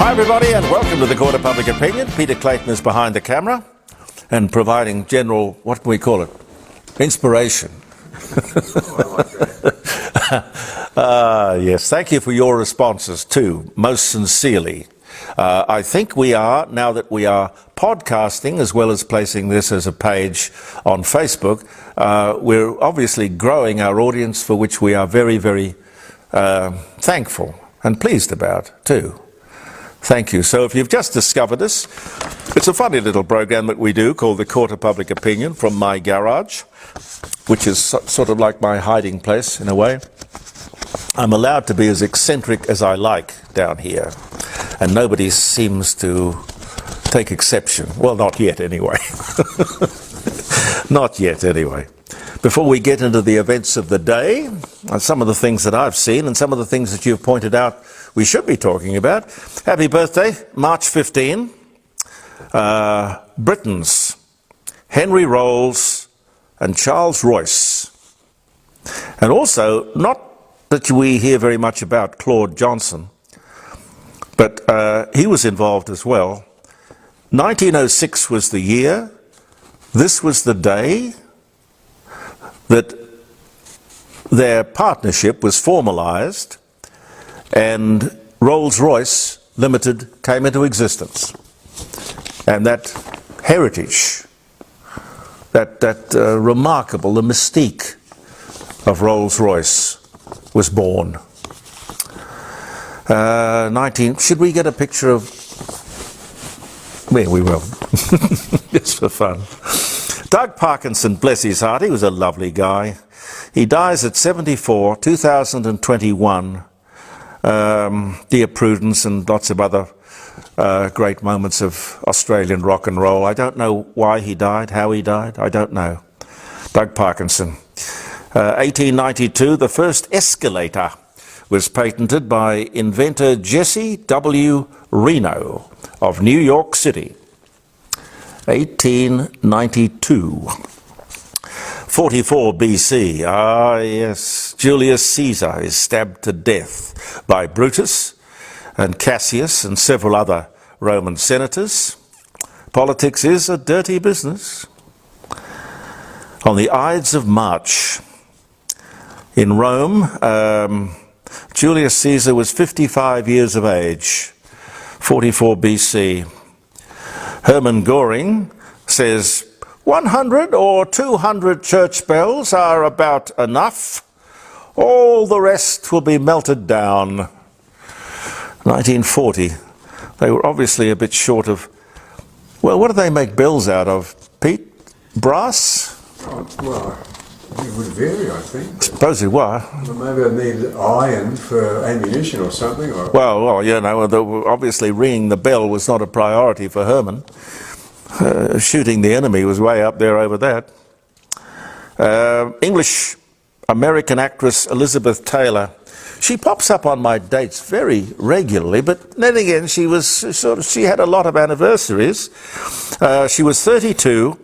Hi everybody and welcome to the Court of Public Opinion. Peter Clayton is behind the camera and providing general, what can we call it, inspiration. Yes, thank you for your responses too, most sincerely. I think we are, now that we are podcasting as well as placing this as a page on Facebook, we're obviously growing our audience, for which we are very, very thankful and pleased about too. Thank you. So if you've just discovered us, it's a funny little program that we do called the Court of Public Opinion from my garage, which is sort of like my hiding place in a way. I'm allowed to be as eccentric as I like down here, and nobody seems to take exception. Well, not yet anyway. Not yet anyway. Before we get into the events of the day, some of the things that I've seen and some of the things that you've pointed out we should be talking about. Happy birthday, March 15. Britons, Henry Rolls and Charles Royce. And also, not that we hear very much about Claude Johnson, but he was involved as well. 1906 was the year. This was the day that their partnership was formalized and Rolls-Royce Limited came into existence. And that heritage, that remarkable, the mystique of Rolls-Royce was born. Should we get a picture of... Well, we will. Just for fun. Doug Parkinson, bless his heart, he was a lovely guy. He dies at 74, 2021. Dear Prudence and lots of other great moments of Australian rock and roll. I don't know why he died, how he died, I don't know. Doug Parkinson. 1892, the first escalator was patented by inventor Jesse W. Reno of New York City. 1892. 44 BC, yes, Julius Caesar is stabbed to death by Brutus and Cassius and several other Roman senators. Politics is a dirty business. On the Ides of March in Rome, Julius Caesar was 55 years of age, 44 BC. Hermann Göring says 100 or 200 church bells are about enough. All the rest will be melted down. 1940. They were obviously a bit short of... Well, what do they make bells out of, Pete? Brass? Oh, well, it would vary, I think. Suppose it were. Well, maybe I need iron for ammunition or something. Or... Well, you know, obviously ringing the bell was not a priority for Herman. Shooting the enemy was way up there over that. English-American actress Elizabeth Taylor. She pops up on my dates very regularly, but then again, she had a lot of anniversaries. She was 32,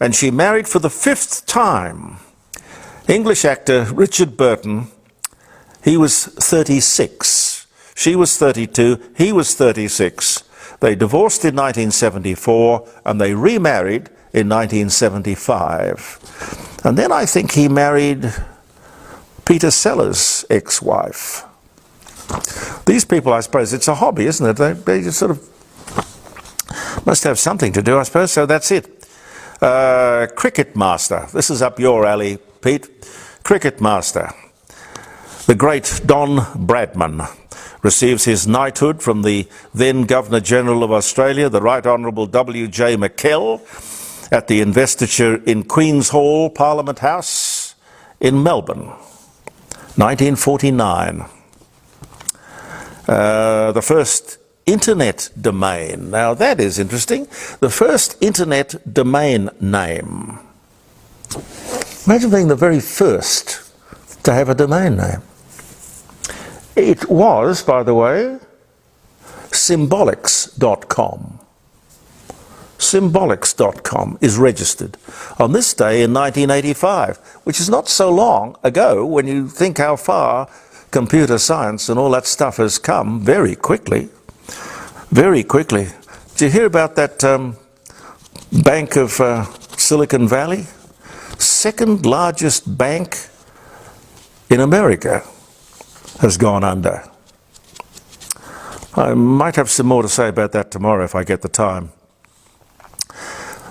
and she married for the 5th time English actor Richard Burton. He was 36. She was 32. He was 36. They divorced in 1974 and they remarried in 1975. And then I think he married Peter Sellers' ex-wife. These people, I suppose, it's a hobby, isn't it? They just sort of must have something to do, I suppose, so that's it. Cricket master. This is up your alley, Pete. Cricket master. The great Don Bradman receives his knighthood from the then Governor-General of Australia, the Right Honourable W.J. McKell, at the investiture in Queen's Hall, Parliament House in Melbourne, 1949. The first internet domain. Now that is interesting. The first internet domain name. Imagine being the very first to have a domain name. It was, by the way, symbolics.com. Symbolics.com is registered on this day in 1985, which is not so long ago when you think how far computer science and all that stuff has come very quickly. very quickly. Did you hear about that Bank of Silicon Valley? Second largest bank in America has gone under. I might have some more to say about that tomorrow if I get the time.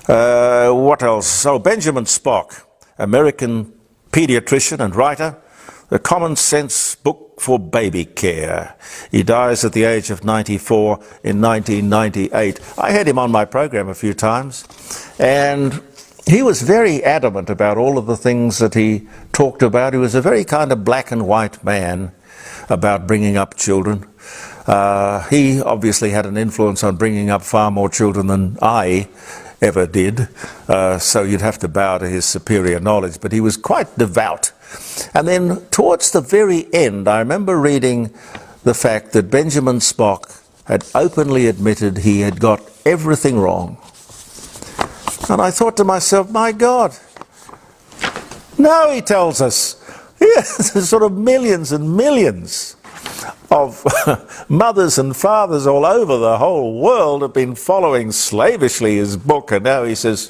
What else? Oh, Benjamin Spock, American pediatrician and writer, The Common Sense Book for Baby Care. He dies at the age of 94 in 1998. I had him on my program a few times, and he was very adamant about all of the things that he talked about. He was a very kind of black and white man about bringing up children. He obviously had an influence on bringing up far more children than I ever did, so you'd have to bow to his superior knowledge, but he was quite devout. And then towards the very end, I remember reading the fact that Benjamin Spock had openly admitted he had got everything wrong. And I thought to myself, my God, now he tells us, yes, there's sort of millions and millions of mothers and fathers all over the whole world have been following slavishly his book, and now he says,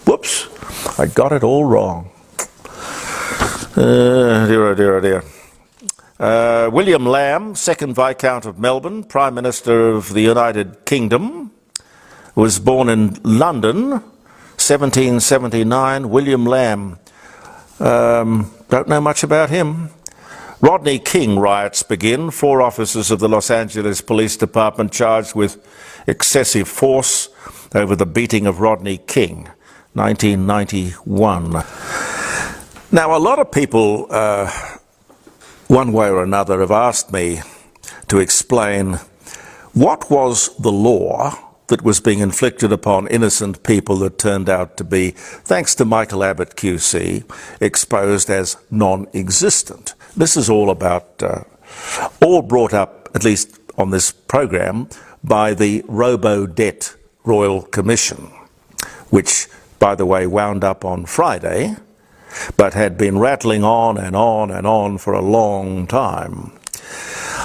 whoops, I got it all wrong. Dear, oh dear, oh dear. William Lamb, 2nd Viscount of Melbourne, Prime Minister of the United Kingdom, was born in London, 1779. William Lamb. Don't know much about him. Rodney King riots begin. 4 officers of the Los Angeles Police Department charged with excessive force over the beating of Rodney King, 1991. Now, a lot of people, one way or another, have asked me to explain what was the law that was being inflicted upon innocent people that turned out to be, thanks to Michael Abbott QC, exposed as non-existent. This is all about, all brought up, at least on this program, by the Robodebt Royal Commission, which, by the way, wound up on Friday, but had been rattling on and on and on for a long time.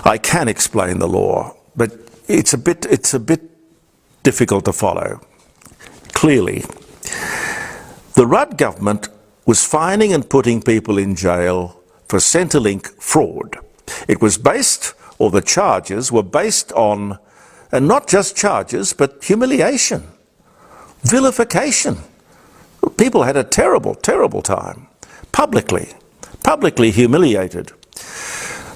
I can explain the law, but it's a bit difficult to follow. Clearly, the Rudd government was fining and putting people in jail for Centrelink fraud. It was based, or the charges were based on, and not just charges, but humiliation, vilification. People had a terrible, terrible time, publicly humiliated.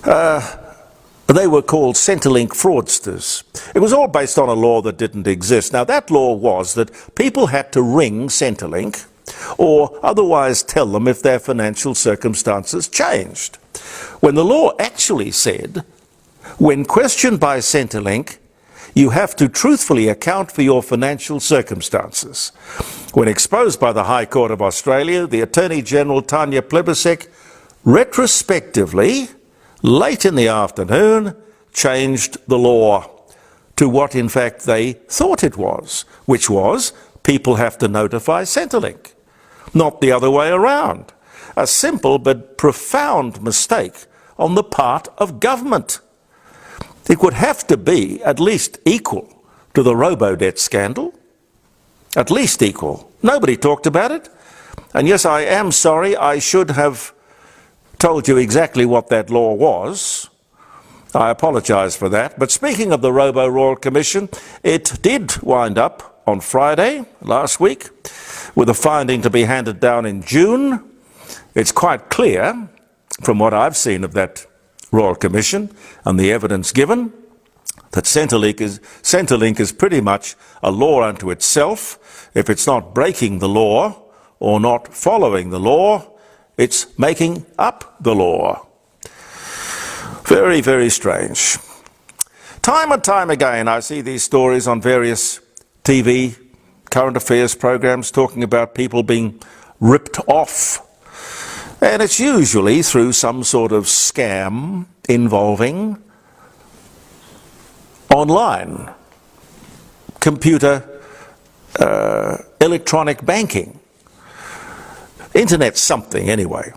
They were called Centrelink fraudsters. It was all based on a law that didn't exist. Now, that law was that people had to ring Centrelink or otherwise tell them if their financial circumstances changed. When the law actually said, when questioned by Centrelink, you have to truthfully account for your financial circumstances. When exposed by the High Court of Australia, the Attorney-General Tanya Plibersek retrospectively, late in the afternoon, changed the law to what in fact they thought it was, which was people have to notify Centrelink, not the other way around. A simple but profound mistake on the part of government. It would have to be at least equal to the Robodebt scandal. At least equal. Nobody talked about it. And yes, I am sorry, I should have told you exactly what that law was. I apologise for that. But speaking of the Royal Commission, it did wind up on Friday last week with a finding to be handed down in June. It's quite clear from what I've seen of that Royal Commission and the evidence given that Centrelink is pretty much a law unto itself. If it's not breaking the law or not following the law, it's making up the law. Very, very strange. Time and time again I see these stories on various TV, current affairs programs talking about people being ripped off. And it's usually through some sort of scam involving online, computer, electronic banking, internet something anyway.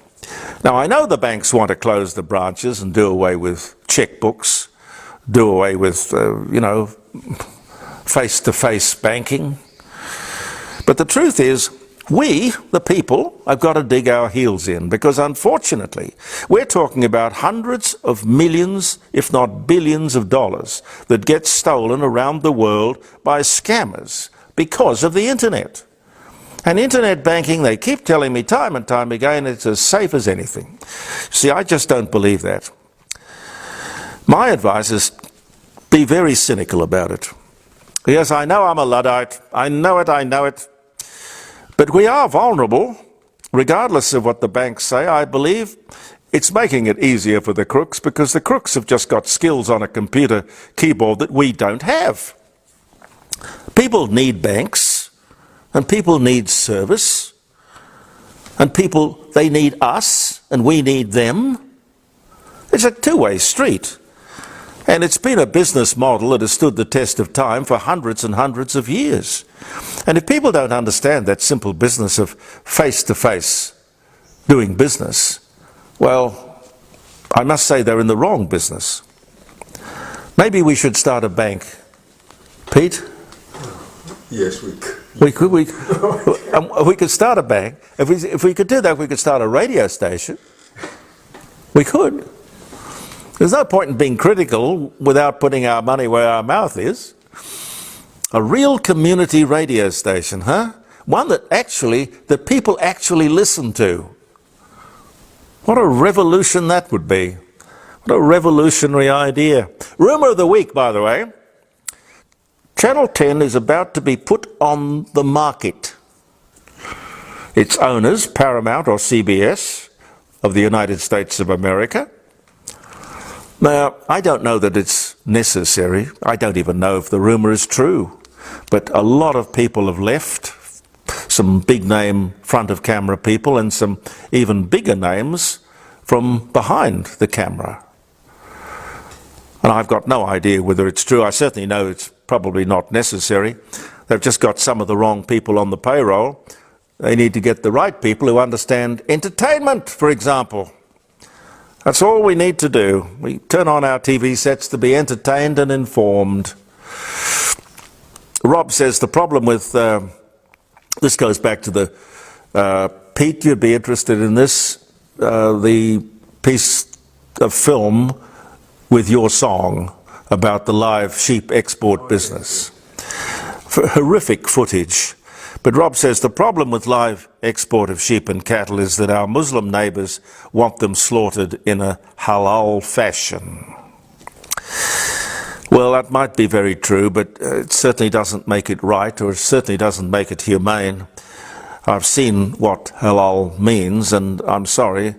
Now, I know the banks want to close the branches and do away with checkbooks. do away with, face-to-face banking. But the truth is, we, the people, have got to dig our heels in, because unfortunately, we're talking about hundreds of millions, if not billions of dollars that get stolen around the world by scammers because of the internet. And internet banking, they keep telling me time and time again, it's as safe as anything. See, I just don't believe that. My advice is be very cynical about it. Yes, I know I'm a Luddite. I know it. But we are vulnerable, regardless of what the banks say. I believe it's making it easier for the crooks, because the crooks have just got skills on a computer keyboard that we don't have. People need banks, and people need service, and they need us, and we need them. It's a two-way street. And it's been a business model that has stood the test of time for hundreds and hundreds of years. And if people don't understand that simple business of face-to-face doing business, well, I must say they're in the wrong business. Maybe we should start a bank. Pete? Yes, we could. We could start a bank. If we could do that, we could start a radio station. We could. There's no point in being critical without putting our money where our mouth is. A real community radio station, huh? One that people actually listen to. What a revolution that would be. What a revolutionary idea. Rumour of the week, by the way. Channel 10 is about to be put on the market. Its owners, Paramount or CBS of the United States of America. Now, I don't know that it's necessary. I don't even know if the rumour is true. But a lot of people have left, some big-name front-of-camera people and some even bigger names from behind the camera. And I've got no idea whether it's true. I certainly know it's probably not necessary. They've just got some of the wrong people on the payroll. They need to get the right people who understand entertainment, for example. That's all we need to do. We turn on our TV sets to be entertained and informed. Rob says the problem with, this goes back to the, Pete, you'd be interested in this, the piece of film with your song about the live sheep export business. Horrific footage. But Rob says the problem with live export of sheep and cattle is that our Muslim neighbours want them slaughtered in a halal fashion. Well, that might be very true, but it certainly doesn't make it right, or it certainly doesn't make it humane. I've seen what halal means, and I'm sorry,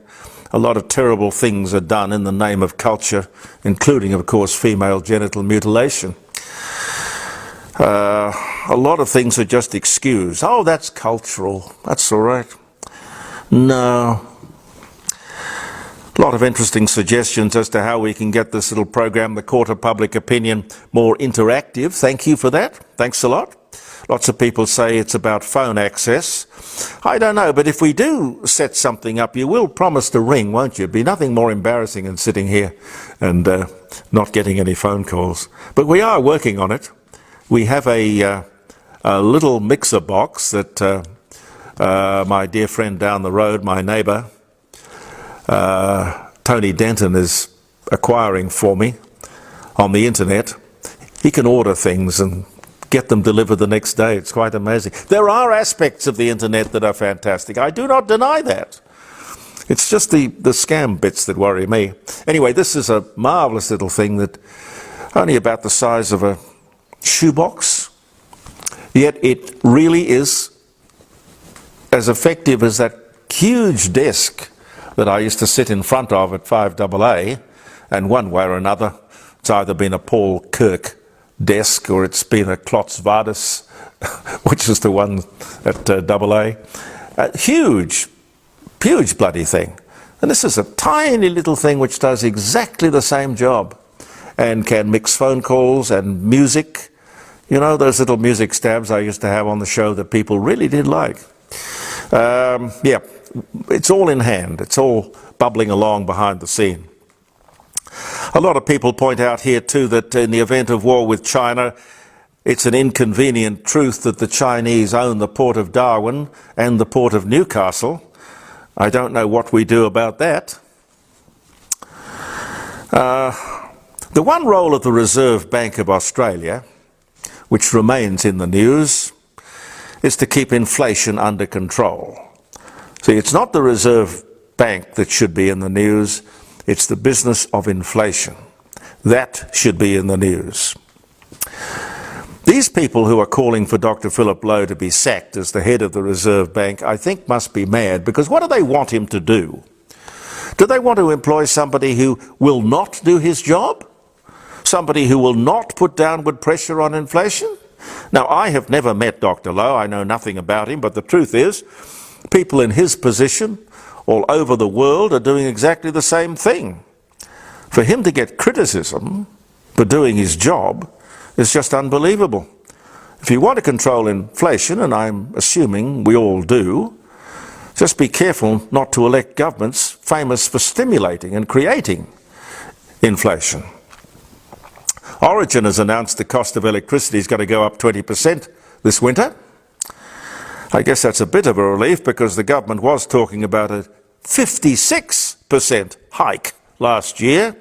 a lot of terrible things are done in the name of culture, including, of course, female genital mutilation. A lot of things are just excused. Oh, that's cultural. That's all right. No. A lot of interesting suggestions as to how we can get this little program, The Court of Public Opinion, more interactive. Thank you for that. Thanks a lot. Lots of people say it's about phone access. I don't know, but if we do set something up, you will promise to ring, won't you? It'd be nothing more embarrassing than sitting here and not getting any phone calls. But we are working on it. We have a little mixer box that my dear friend down the road, my neighbour, Tony Denton, is acquiring for me on the internet. He can order things and get them delivered the next day. It's quite amazing. There are aspects of the internet that are fantastic. I do not deny that. It's just the scam bits that worry me. Anyway, this is a marvellous little thing that only about the size of a shoebox, yet it really is as effective as that huge desk that I used to sit in front of at 5AA, and one way or another it's either been a Paul Kirk desk or it's been a Klotz Vardis, which is the one at AA. Huge bloody thing. And this is a tiny little thing which does exactly the same job and can mix phone calls and music. You know, those little music stabs I used to have on the show that people really did like. Yeah, it's all in hand. It's all bubbling along behind the scene. A lot of people point out here too that in the event of war with China, it's an inconvenient truth that the Chinese own the port of Darwin and the port of Newcastle. I don't know what we do about that. The one role of the Reserve Bank of Australia, which remains in the news, is to keep inflation under control. See, it's not the Reserve Bank that should be in the news, it's the business of inflation. That should be in the news. These people who are calling for Dr. Philip Lowe to be sacked as the head of the Reserve Bank, I think must be mad, because what do they want him to do? Do they want to employ somebody who will not do his job? Somebody who will not put downward pressure on inflation? Now, I have never met Dr. Lowe, I know nothing about him, but the truth is, people in his position all over the world are doing exactly the same thing. For him to get criticism for doing his job is just unbelievable. If you want to control inflation, and I'm assuming we all do, just be careful not to elect governments famous for stimulating and creating inflation. Origin has announced the cost of electricity is going to go up 20% this winter. I guess that's a bit of a relief, because the government was talking about a 56% hike last year.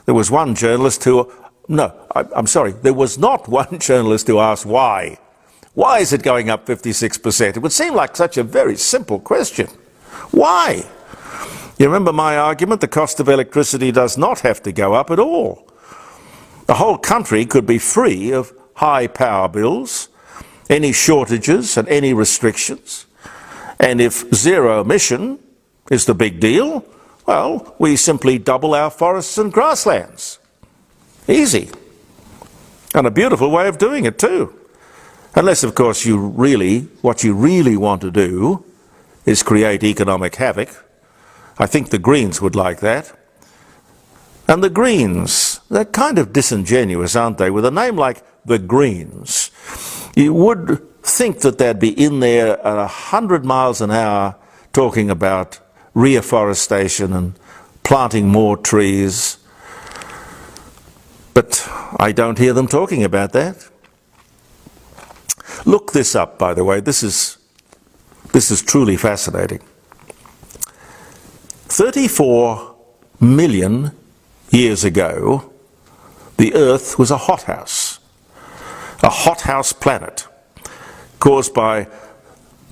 There was one journalist who, there was not one journalist who asked why. Why is it going up 56%? It would seem like such a very simple question. Why? You remember my argument, the cost of electricity does not have to go up at all. The whole country could be free of high power bills, any shortages and any restrictions. And if zero emission is the big deal, well, we simply double our forests and grasslands. Easy. And a beautiful way of doing it too. Unless, of course, what you really want to do is create economic havoc. I think the Greens would like that. And the Greens, they're kind of disingenuous, aren't they? With a name like the Greens, you would think that they'd be in there at 100 miles an hour talking about reforestation and planting more trees. But I don't hear them talking about that. Look this up, by the way. This is truly fascinating. 34 million years ago, the Earth was a hothouse planet, caused by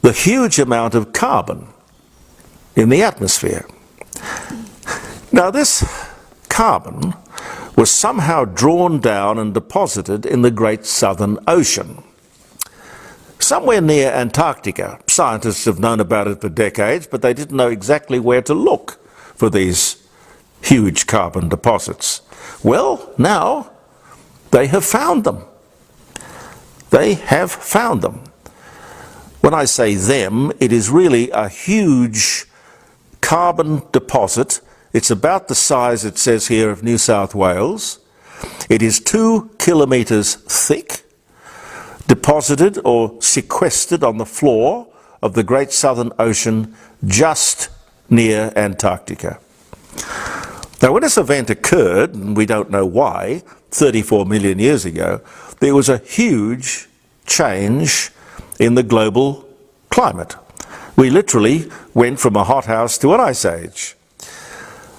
the huge amount of carbon in the atmosphere. Now, this carbon was somehow drawn down and deposited in the Great Southern Ocean, somewhere near Antarctica. Scientists have known about it for decades, but they didn't know exactly where to look for these huge carbon deposits. Well, now they have found them. They have found them. When I say them, it is really a huge carbon deposit. It's about the size, it says here, of New South Wales. It is 2 kilometres thick, deposited or sequestered on the floor of the Great Southern Ocean just near Antarctica. Now, when this event occurred, and we don't know why, 34 million years ago, there was a huge change in the global climate. We literally went from a hothouse to an ice age.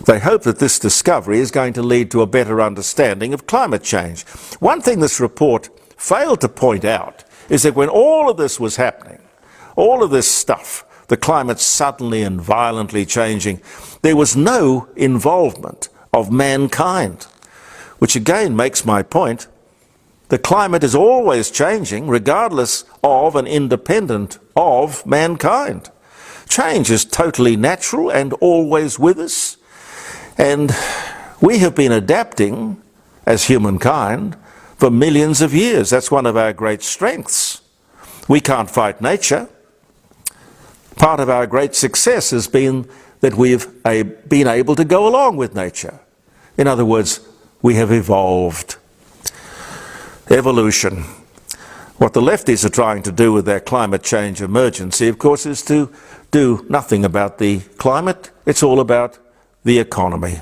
They hope that this discovery is going to lead to a better understanding of climate change. One thing this report failed to point out is that when all of this was happening, all of this stuff, the climate suddenly and violently changing, there was no involvement of mankind, which again makes my point. The climate is always changing, regardless of and independent of mankind. Change is totally natural and always with us, and we have been adapting as humankind for millions of years. That's one of our great strengths. We can't fight nature. Part of our great success has been that we've been able to go along with nature. In other words, we have evolved. Evolution. What the lefties are trying to do with their climate change emergency, of course, is to do nothing about the climate. It's all about the economy,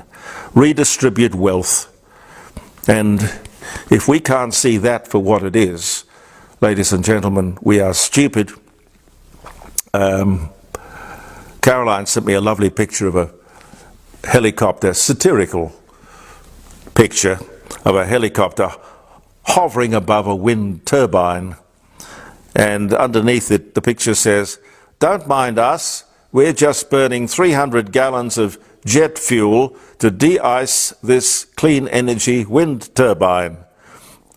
redistribute wealth. And if we can't see that for what it is, ladies and gentlemen, we are stupid. Caroline sent me a lovely picture of a helicopter, satirical picture of a helicopter hovering above a wind turbine, and underneath it the picture says, "Don't mind us, we're just burning 300 gallons of jet fuel to de-ice this clean energy wind turbine."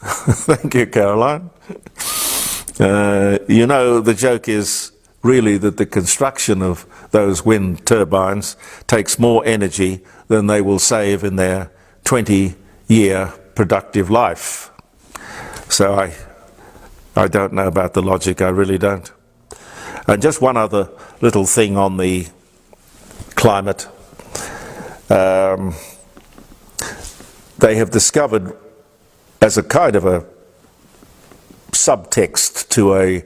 Thank you, Caroline. You know, the joke is really that the construction of those wind turbines takes more energy than they will save in their 20-year productive life. So I don't know about the logic, I really don't. And just one other little thing on the climate. They have discovered, as a kind of a subtext to a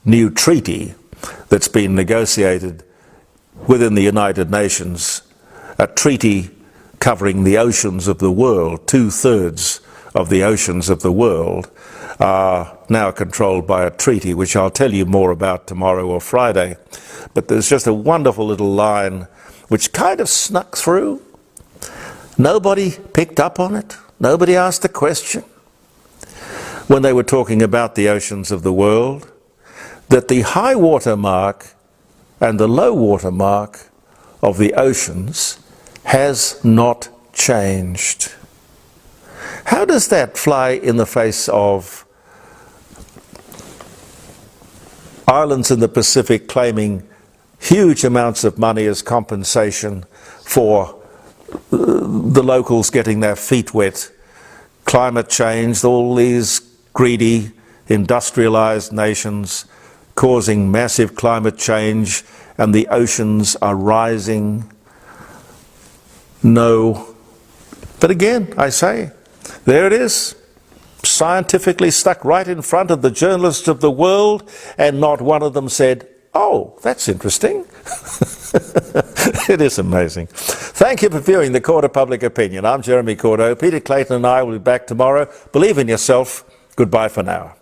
new treaty that's been negotiated within the United Nations, a treaty covering the oceans of the world. 2/3 of the oceans of the world are now controlled by a treaty, which I'll tell you more about tomorrow or Friday. But there's just a wonderful little line which kind of snuck through. Nobody picked up on it. Nobody asked a question when they were talking about the oceans of the world, that the high water mark and the low water mark of the oceans has not changed. How does that fly in the face of islands in the Pacific claiming huge amounts of money as compensation for the locals getting their feet wet? Climate change, all these greedy, industrialized nations causing massive climate change, and the oceans are rising. No. But again, I say, there it is, scientifically stuck right in front of the journalists of the world, and not one of them said, "Oh, that's interesting." It is amazing. Thank you for viewing the Court of Public Opinion. I'm Jeremy Cordeaux. Peter Clayton and I will be back tomorrow. Believe in yourself. Goodbye for now.